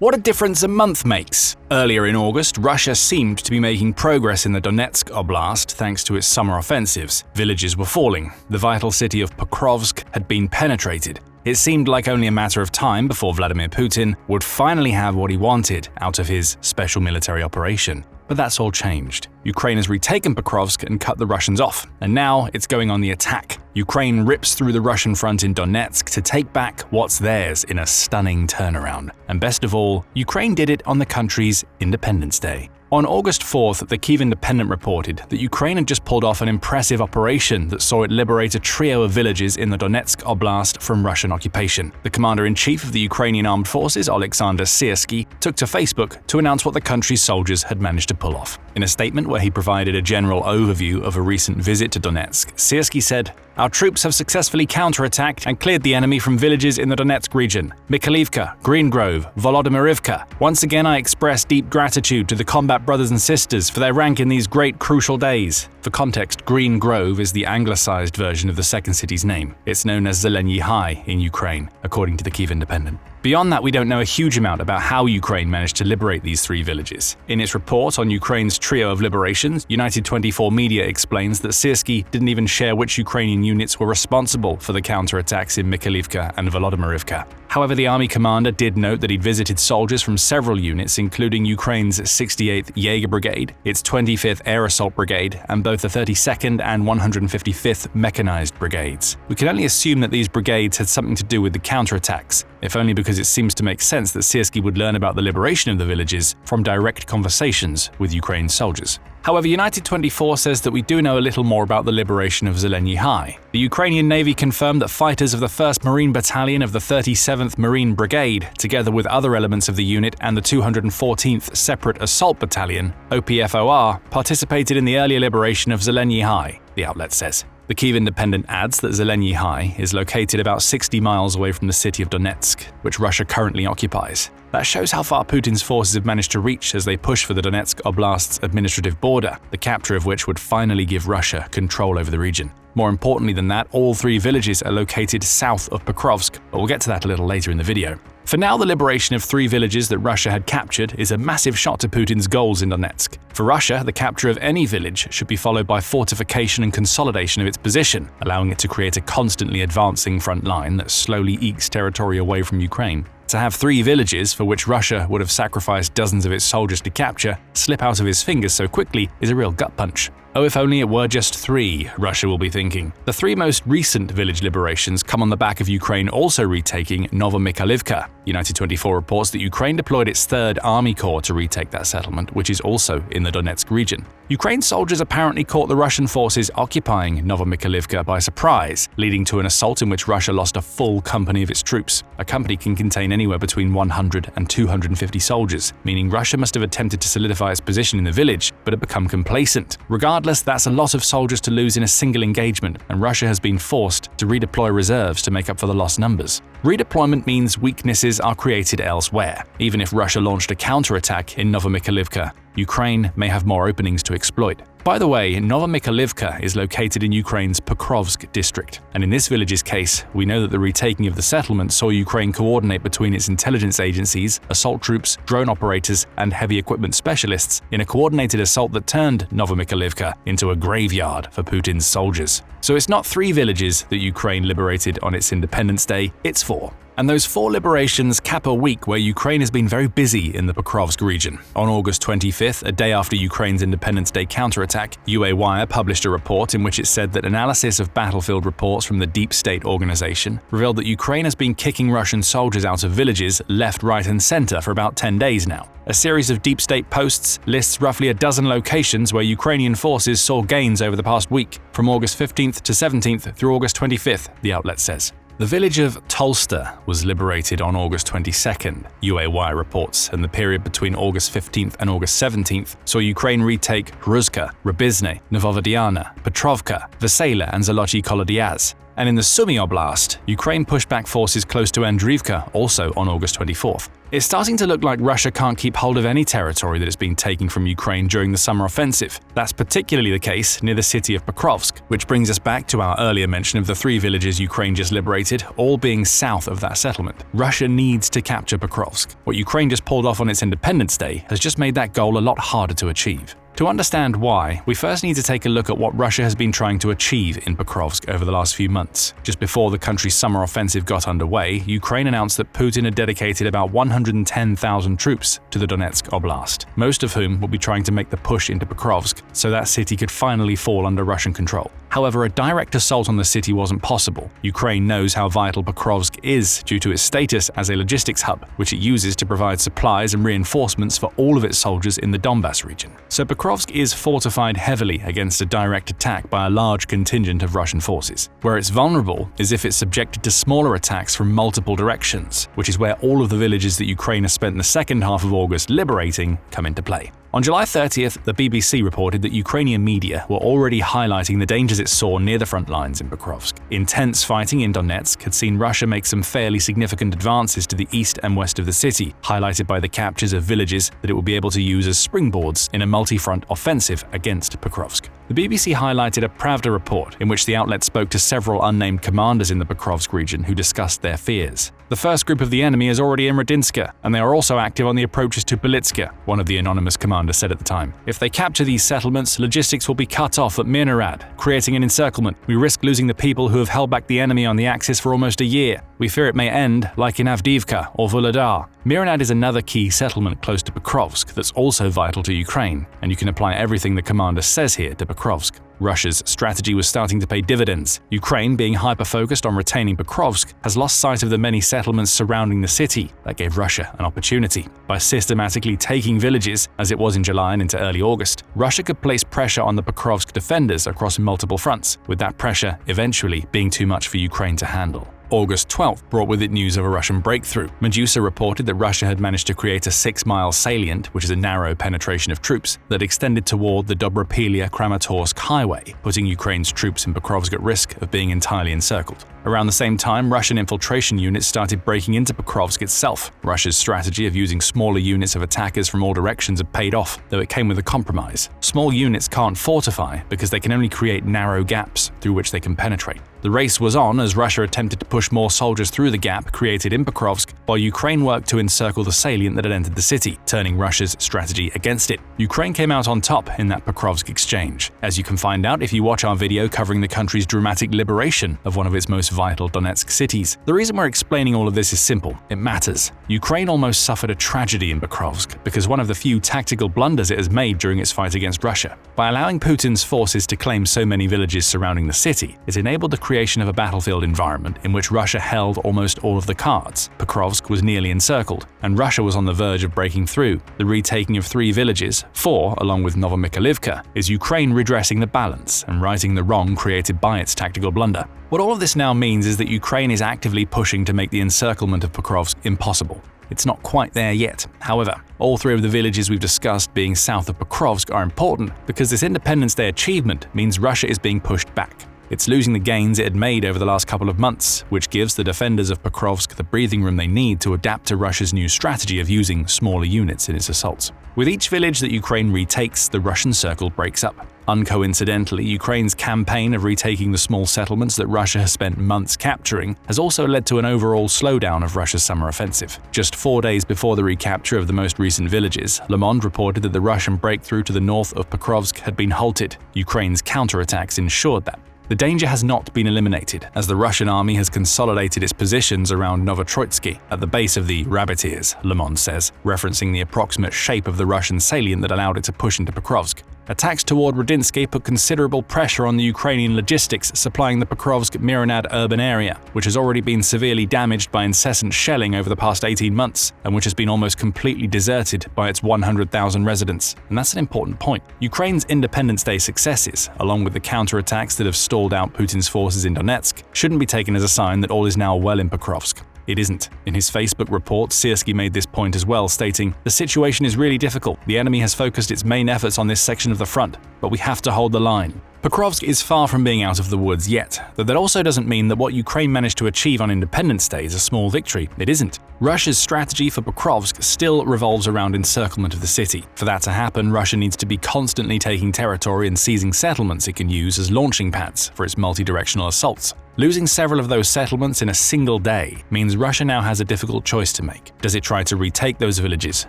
What a difference a month makes! Earlier in August, Russia seemed to be making progress in the Donetsk Oblast thanks to its summer offensives. Villages were falling. The vital city of Pokrovsk had been penetrated. It seemed like only a matter of time before Vladimir Putin would finally have what he wanted out of his special military operation. But that's all changed. Ukraine has retaken Pokrovsk and cut the Russians off, and now it's going on the attack. Ukraine rips through the Russian front in Donetsk to take back what's theirs in a stunning turnaround. And best of all, Ukraine did it on the country's Independence Day. On August 4th, the Kyiv Independent reported that Ukraine had just pulled off an impressive operation that saw it liberate a trio of villages in the Donetsk Oblast from Russian occupation. The commander-in-chief of the Ukrainian Armed Forces, Alexander Syrskyi, took to Facebook to announce what the country's soldiers had managed to pull off. In a statement where he provided a general overview of a recent visit to Donetsk, Syrskyi said, "Our troops have successfully counterattacked and cleared the enemy from villages in the Donetsk region. Mikolivka, Green Grove, Volodymyrivka. Once again I express deep gratitude to the combat brothers and sisters for their rank in these great crucial days." For context, Green Grove is the anglicized version of the second city's name. It's known as Zeleny High in Ukraine, according to the Kyiv Independent. Beyond that, we don't know a huge amount about how Ukraine managed to liberate these three villages. In its report on Ukraine's trio of liberations, United 24 Media explains that Syrskyi didn't even share which Ukrainian units were responsible for the counterattacks in Mikolivka and Volodymyrivka. However, the army commander did note that he'd visited soldiers from several units, including Ukraine's 68th Jaeger Brigade, its 25th Air Assault Brigade, and both the 32nd and 155th Mechanized Brigades. We can only assume that these brigades had something to do with the counterattacks, if only because it seems to make sense that Syrskyi would learn about the liberation of the villages from direct conversations with Ukraine soldiers. However, United 24 says that we do know a little more about the liberation of Zeleny High. The Ukrainian Navy confirmed that fighters of the 1st Marine Battalion of the 37th Marine Brigade, together with other elements of the unit and the 214th Separate Assault Battalion, OPFOR, participated in the earlier liberation of Zeleny High, the outlet says. The Kyiv Independent adds that Zeleny High is located about 60 miles away from the city of Donetsk, which Russia currently occupies. That shows how far Putin's forces have managed to reach as they push for the Donetsk Oblast's administrative border, the capture of which would finally give Russia control over the region. More importantly than that, all three villages are located south of Pokrovsk, but we'll get to that a little later in the video. For now, the liberation of three villages that Russia had captured is a massive shot to Putin's goals in Donetsk. For Russia, the capture of any village should be followed by fortification and consolidation of its position, allowing it to create a constantly advancing front line that slowly ekes territory away from Ukraine. To have three villages, for which Russia would have sacrificed dozens of its soldiers to capture, slip out of his fingers so quickly is a real gut punch. Oh, if only it were just three, Russia will be thinking. The three most recent village liberations come on the back of Ukraine also retaking Mikolivka. United 24 reports that Ukraine deployed its 3rd Army Corps to retake that settlement, which is also in the Donetsk region. Ukraine soldiers apparently caught the Russian forces occupying Mikolivka by surprise, leading to an assault in which Russia lost a full company of its troops. A company can contain anywhere between 100 and 250 soldiers, meaning Russia must have attempted to solidify its position in the village, but had become complacent. Regardless, that's a lot of soldiers to lose in a single engagement, and Russia has been forced to redeploy reserves to make up for the lost numbers. Redeployment means weaknesses are created elsewhere. Even if Russia launched a counterattack in Mikolivka, Ukraine may have more openings to exploit. By the way, Mikolivka is located in Ukraine's Pokrovsk district, and in this village's case, we know that the retaking of the settlement saw Ukraine coordinate between its intelligence agencies, assault troops, drone operators, and heavy equipment specialists in a coordinated assault that turned Mikolivka into a graveyard for Putin's soldiers. So it's not three villages that Ukraine liberated on its Independence Day, it's 4. And those 4 liberations cap a week where Ukraine has been very busy in the Pokrovsk region. On August 25th, a day after Ukraine's Independence Day counterattack, UA Wire published a report in which it said that analysis of battlefield reports from the Deep State organization revealed that Ukraine has been kicking Russian soldiers out of villages left, right, and center for about 10 days now. A series of Deep State posts lists roughly a dozen locations where Ukrainian forces saw gains over the past week, from August 15th to 17th through August 25th, the outlet says. The village of Tolsta was liberated on August 22nd, UAY reports, and the period between August 15th and August 17th saw Ukraine retake Hruzka, Rybizne, Novovodiana, Petrovka, Vesela, and Zoloty Kolodiaz. And in the Sumy Oblast, Ukraine pushed back forces close to Andriivka also on August 24th. It's starting to look like Russia can't keep hold of any territory that it's been taking from Ukraine during the summer offensive. That's particularly the case near the city of Pokrovsk, which brings us back to our earlier mention of the 3 villages Ukraine just liberated, all being south of that settlement. Russia needs to capture Pokrovsk. What Ukraine just pulled off on its Independence Day has just made that goal a lot harder to achieve. To understand why, we first need to take a look at what Russia has been trying to achieve in Pokrovsk over the last few months. Just before the country's summer offensive got underway, Ukraine announced that Putin had dedicated about 110,000 troops to the Donetsk Oblast, most of whom will be trying to make the push into Pokrovsk so that city could finally fall under Russian control. However, a direct assault on the city wasn't possible. Ukraine knows how vital Pokrovsk is due to its status as a logistics hub, which it uses to provide supplies and reinforcements for all of its soldiers in the Donbas region. So Pokrovsk is fortified heavily against a direct attack by a large contingent of Russian forces. Where it's vulnerable is if it's subjected to smaller attacks from multiple directions, which is where all of the villages that Ukraine has spent the second half of August liberating come into play. On July 30th, the BBC reported that Ukrainian media were already highlighting the dangers it saw near the front lines in Pokrovsk. Intense fighting in Donetsk had seen Russia make some fairly significant advances to the east and west of the city, highlighted by the captures of villages that it will be able to use as springboards in a multi-front offensive against Pokrovsk. The BBC highlighted a Pravda report in which the outlet spoke to several unnamed commanders in the Pokrovsk region who discussed their fears. The first group of the enemy is already in Radinska, and they are also active on the approaches to Belitska, one of the anonymous commanders said at the time. If they capture these settlements, logistics will be cut off at Mirnorad, creating an encirclement. We risk losing the people who have held back the enemy on the axis for almost a year. We fear it may end like in Avdiivka or Vuhledar. Mirnorad is another key settlement close to Pokrovsk that's also vital to Ukraine, and you can apply everything the commander says here to Pokrovsk. Russia's strategy was starting to pay dividends. Ukraine, being hyper-focused on retaining Pokrovsk, has lost sight of the many settlements surrounding the city that gave Russia an opportunity. By systematically taking villages, as it was in July and into early August, Russia could place pressure on the Pokrovsk defenders across multiple fronts, with that pressure eventually being too much for Ukraine to handle. August 12th brought with it news of a Russian breakthrough. Medusa reported that Russia had managed to create a 6-mile salient, which is a narrow penetration of troops, that extended toward the Dobropilya-Kramatorsk highway, putting Ukraine's troops in Pokrovsk at risk of being entirely encircled. Around the same time, Russian infiltration units started breaking into Pokrovsk itself. Russia's strategy of using smaller units of attackers from all directions had paid off, though it came with a compromise. Small units can't fortify because they can only create narrow gaps through which they can penetrate. The race was on as Russia attempted to push more soldiers through the gap created in Pokrovsk, while Ukraine worked to encircle the salient that had entered the city, turning Russia's strategy against it. Ukraine came out on top in that Pokrovsk exchange, as you can find out if you watch our video covering the country's dramatic liberation of one of its most vital Donetsk cities. The reason we're explaining all of this is simple. It matters. Ukraine almost suffered a tragedy in Pokrovsk because one of the few tactical blunders it has made during its fight against Russia. By allowing Putin's forces to claim so many villages surrounding the city, it enabled the creation of a battlefield environment in which Russia held almost all of the cards. Pokrovsk was nearly encircled, and Russia was on the verge of breaking through. The retaking of 3 villages, 4 along with Mikolivka, is Ukraine redressing the balance and righting the wrong created by its tactical blunder. What all of this now means is that Ukraine is actively pushing to make the encirclement of Pokrovsk impossible. It's not quite there yet. However, all 3 of the villages we've discussed being south of Pokrovsk are important because this Independence Day achievement means Russia is being pushed back. It's losing the gains it had made over the last couple of months, which gives the defenders of Pokrovsk the breathing room they need to adapt to Russia's new strategy of using smaller units in its assaults. With each village that Ukraine retakes, the Russian circle breaks up. Uncoincidentally, Ukraine's campaign of retaking the small settlements that Russia has spent months capturing has also led to an overall slowdown of Russia's summer offensive. Just 4 days before the recapture of the most recent villages, Le Monde reported that the Russian breakthrough to the north of Pokrovsk had been halted. Ukraine's counterattacks ensured that. The danger has not been eliminated, as the Russian army has consolidated its positions around Novotroitsky at the base of the rabbit ears, Le Monde says, referencing the approximate shape of the Russian salient that allowed it to push into Pokrovsk. Attacks toward Radinsky put considerable pressure on the Ukrainian logistics supplying the Pokrovsk-Mirnorad urban area, which has already been severely damaged by incessant shelling over the past 18 months, and which has been almost completely deserted by its 100,000 residents. And that's an important point. Ukraine's Independence Day successes, along with the counterattacks that have stalled out Putin's forces in Donetsk, shouldn't be taken as a sign that all is now well in Pokrovsk. It isn't. In his Facebook report, Siersky made this point as well, stating, "The situation is really difficult. The enemy has focused its main efforts on this section of the front, but we have to hold the line." Pokrovsk is far from being out of the woods yet, though that also doesn't mean that what Ukraine managed to achieve on Independence Day is a small victory. It isn't. Russia's strategy for Pokrovsk still revolves around encirclement of the city. For that to happen, Russia needs to be constantly taking territory and seizing settlements it can use as launching pads for its multi-directional assaults. Losing several of those settlements in a single day means Russia now has a difficult choice to make. Does it try to retake those villages,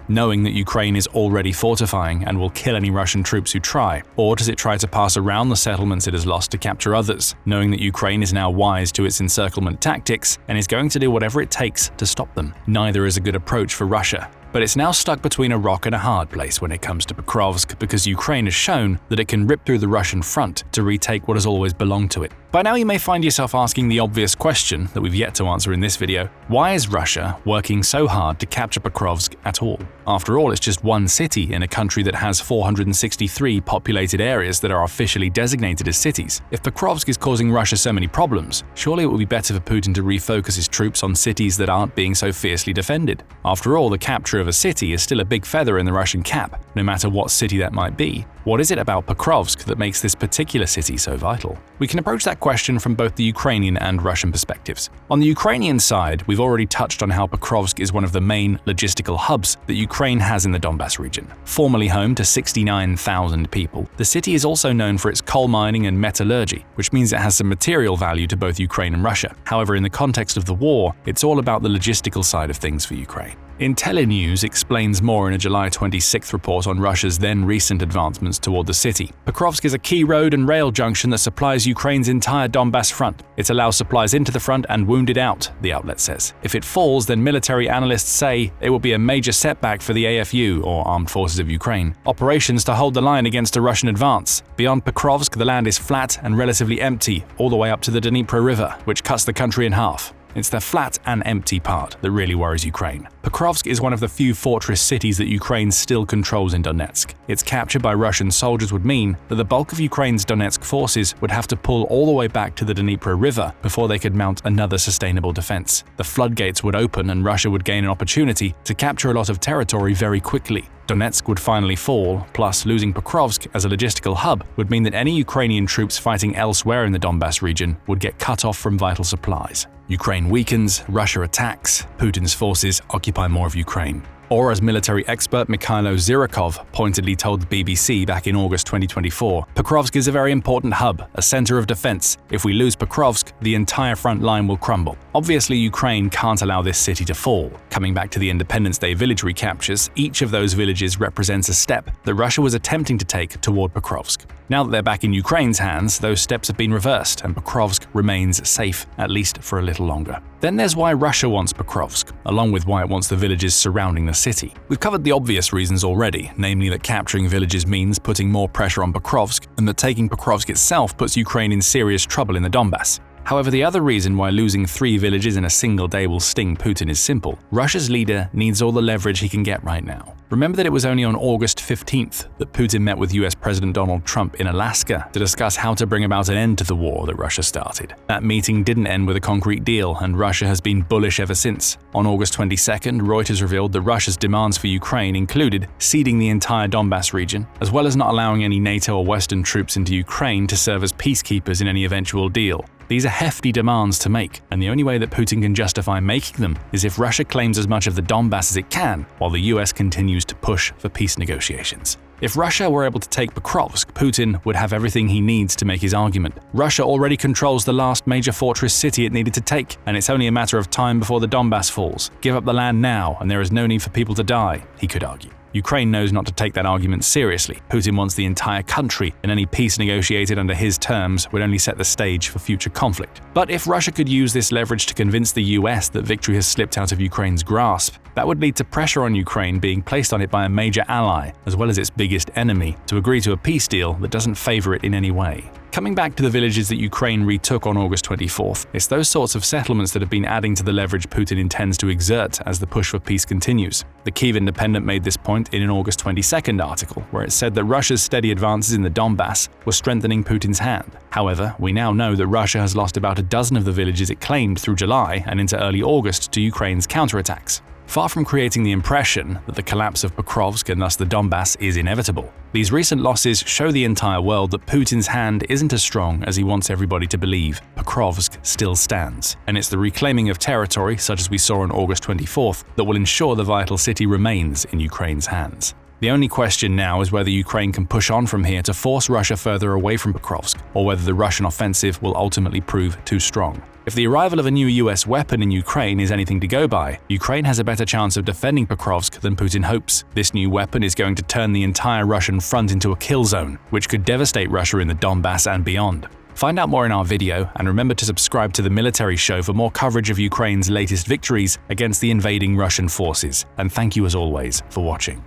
knowing that Ukraine is already fortifying and will kill any Russian troops who try? Or does it try to pass around the settlements it has lost to capture others, knowing that Ukraine is now wise to its encirclement tactics and is going to do whatever it takes to stop them? Neither is a good approach for Russia. But it's now stuck between a rock and a hard place when it comes to Pokrovsk because Ukraine has shown that it can rip through the Russian front to retake what has always belonged to it. By now you may find yourself asking the obvious question that we've yet to answer in this video: why is Russia working so hard to capture Pokrovsk at all? After all, it's just one city in a country that has 463 populated areas that are officially designated as cities. If Pokrovsk is causing Russia so many problems, surely it would be better for Putin to refocus his troops on cities that aren't being so fiercely defended. After all, the capture of a city is still a big feather in the Russian cap, no matter what city that might be. What is it about Pokrovsk that makes this particular city so vital? We can approach that question from both the Ukrainian and Russian perspectives. On the Ukrainian side, we've already touched on how Pokrovsk is one of the main logistical hubs that Ukraine has in the Donbas region. Formerly home to 69,000 people, the city is also known for its coal mining and metallurgy, which means it has some material value to both Ukraine and Russia. However, in the context of the war, it's all about the logistical side of things for Ukraine. Telenews explains more in a July 26th report on Russia's then recent advancements toward the city. Pokrovsk is a key road and rail junction that supplies Ukraine's entire Donbas front. It allows supplies into the front and wounded out, the outlet says. If it falls, then military analysts say it will be a major setback for the AFU, or Armed Forces of Ukraine, operations to hold the line against a Russian advance. Beyond Pokrovsk, the land is flat and relatively empty, all the way up to the Dnipro River, which cuts the country in half. It's the flat and empty part that really worries Ukraine. Pokrovsk is one of the few fortress cities that Ukraine still controls in Donetsk. Its capture by Russian soldiers would mean that the bulk of Ukraine's Donetsk forces would have to pull all the way back to the Dnipro River before they could mount another sustainable defense. The floodgates would open and Russia would gain an opportunity to capture a lot of territory very quickly. Donetsk would finally fall, plus losing Pokrovsk as a logistical hub would mean that any Ukrainian troops fighting elsewhere in the Donbas region would get cut off from vital supplies. Ukraine weakens, Russia attacks, Putin's forces occupy more of Ukraine. Or as military expert Mikhailo Zyrikov pointedly told the BBC back in August 2024, Pokrovsk is a very important hub, a center of defense. If we lose Pokrovsk, the entire front line will crumble. Obviously, Ukraine can't allow this city to fall. Coming back to the Independence Day village recaptures, each of those villages represents a step that Russia was attempting to take toward Pokrovsk. Now that they're back in Ukraine's hands, those steps have been reversed and Pokrovsk remains safe, at least for a little longer. Then there's why Russia wants Pokrovsk, along with why it wants the villages surrounding the city. We've covered the obvious reasons already, namely that capturing villages means putting more pressure on Pokrovsk, and that taking Pokrovsk itself puts Ukraine in serious trouble in the Donbas. However, the other reason why losing 3 villages in a single day will sting Putin is simple. Russia's leader needs all the leverage he can get right now. Remember that it was only on August 15th that Putin met with US President Donald Trump in Alaska to discuss how to bring about an end to the war that Russia started. That meeting didn't end with a concrete deal, and Russia has been bullish ever since. On August 22nd, Reuters revealed that Russia's demands for Ukraine included ceding the entire Donbas region, as well as not allowing any NATO or Western troops into Ukraine to serve as peacekeepers in any eventual deal. These are hefty demands to make, and the only way that Putin can justify making them is if Russia claims as much of the Donbas as it can, while the US continues to push for peace negotiations. If Russia were able to take Pokrovsk, Putin would have everything he needs to make his argument. Russia already controls the last major fortress city it needed to take, and it's only a matter of time before the Donbas falls. Give up the land now, and there is no need for people to die, he could argue. Ukraine knows not to take that argument seriously. Putin wants the entire country, and any peace negotiated under his terms would only set the stage for future conflict. But if Russia could use this leverage to convince the US that victory has slipped out of Ukraine's grasp, that would lead to pressure on Ukraine being placed on it by a major ally, as well as its biggest enemy, to agree to a peace deal that doesn't favor it in any way. Coming back to the villages that Ukraine retook on August 24th, it's those sorts of settlements that have been adding to the leverage Putin intends to exert as the push for peace continues. The Kyiv Independent made this point in an August 22nd article, where it said that Russia's steady advances in the Donbas were strengthening Putin's hand. However, we now know that Russia has lost about a dozen of the villages it claimed through July and into early August to Ukraine's counterattacks. far from creating the impression that the collapse of Pokrovsk and thus the Donbass is inevitable. These recent losses show the entire world that Putin's hand isn't as strong as he wants everybody to believe. Pokrovsk still stands, and it's the reclaiming of territory, such as we saw on August 24th, that will ensure the vital city remains in Ukraine's hands. The only question now is whether Ukraine can push on from here to force Russia further away from Pokrovsk, or whether the Russian offensive will ultimately prove too strong. If the arrival of a new US weapon in Ukraine is anything to go by, Ukraine has a better chance of defending Pokrovsk than Putin hopes. This new weapon is going to turn the entire Russian front into a kill zone, which could devastate Russia in the Donbass and beyond. Find out more in our video, and remember to subscribe to the Military Show for more coverage of Ukraine's latest victories against the invading Russian forces. And thank you as always for watching.